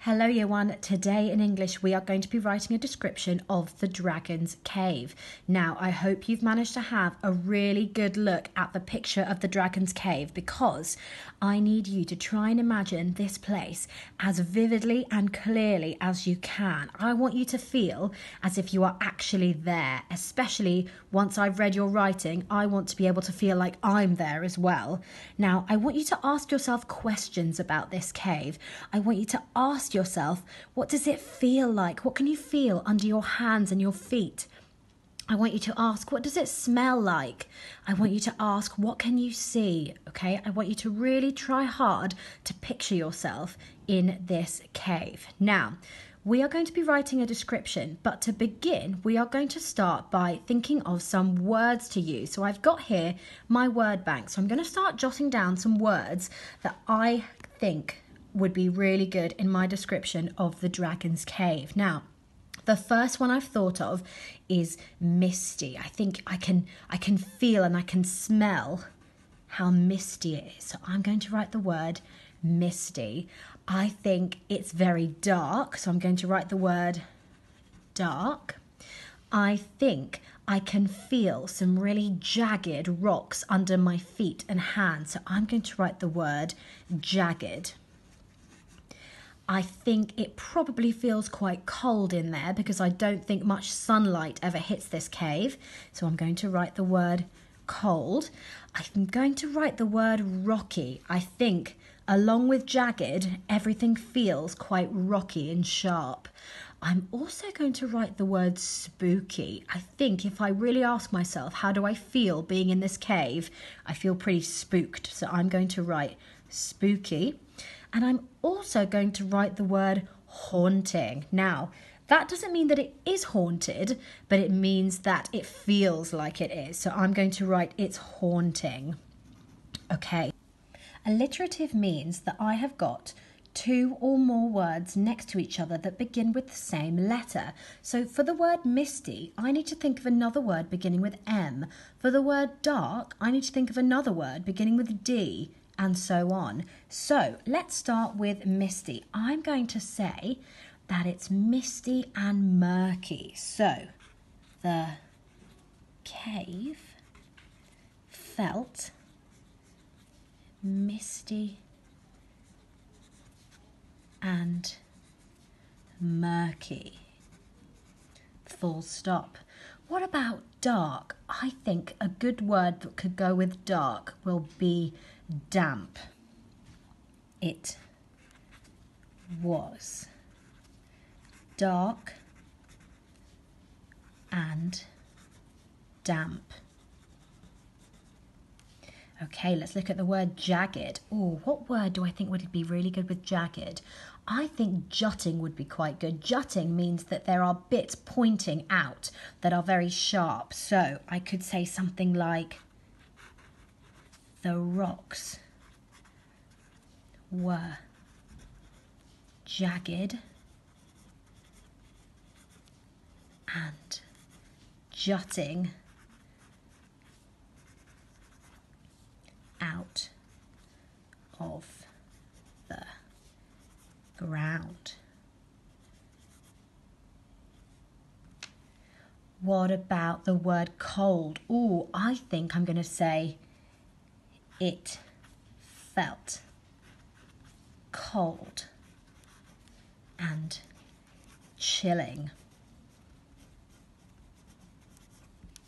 Hello Year 1, today in English we are going to be writing a description of the Dragon's Cave. Now I hope you've managed to have a really good look at the picture of the Dragon's Cave because I need you to try and imagine this place as vividly and clearly as you can. I want you to feel as if you are actually there, especially once I've read your writing. I want to be able to feel like I'm there as well. Now I want you to ask yourself questions about this cave. I want you to ask yourself, what does it feel like? What can you feel under your hands and your feet? I want you to ask, what does it smell like? I want you to ask, what can you see? Okay, I want you to really try hard to picture yourself in this cave. Now, we are going to be writing a description, but to begin, we are going to start by thinking of some words to use. So I've got here my word bank. So I'm going to start jotting down some words that I think would be really good in my description of the Dragon's Cave. Now, the first one I've thought of is misty. I think I can feel and I can smell how misty it is. So I'm going to write the word misty. I think it's very dark, so I'm going to write the word dark. I think I can feel some really jagged rocks under my feet and hands, so I'm going to write the word jagged. I think it probably feels quite cold in there because I don't think much sunlight ever hits this cave. So I'm going to write the word cold. I'm going to write the word rocky. I think along with jagged, everything feels quite rocky and sharp. I'm also going to write the word spooky. I think if I really ask myself, how do I feel being in this cave? I feel pretty spooked. So I'm going to write spooky. And I'm also going to write the word haunting. Now, that doesn't mean that it is haunted, but it means that it feels like it is. So I'm going to write it's haunting. Okay. Alliterative means that I have got two or more words next to each other that begin with the same letter. So for the word misty, I need to think of another word beginning with M. For the word dark, I need to think of another word beginning with D. And so on. So let's start with misty. I'm going to say that it's misty and murky. So the cave felt misty and murky. Full stop. What about dark? I think a good word that could go with dark will be damp. It was dark and damp. Okay, let's look at the word jagged. Oh, what word do I think would be really good with jagged? I think jutting would be quite good. Jutting means that there are bits pointing out that are very sharp. So I could say something like, the rocks were jagged and jutting out of the ground. What about the word cold? Oh, I think I'm going to say it felt cold and chilling.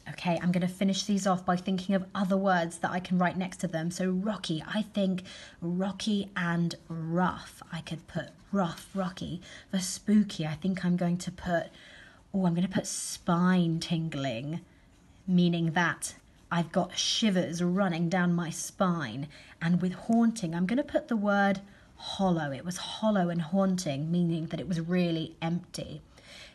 Okay, I'm going to finish these off by thinking of other words that I can write next to them. So rocky, I think rocky and rough. I could put rough, rocky. For spooky, I think I'm going to put, spine tingling, meaning that I've got shivers running down my spine. And with haunting, I'm going to put the word hollow. It was hollow and haunting, meaning that it was really empty.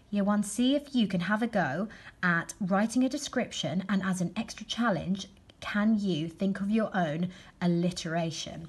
Year 1, see if you can have a go at writing a description, and as an extra challenge, can you think of your own alliteration?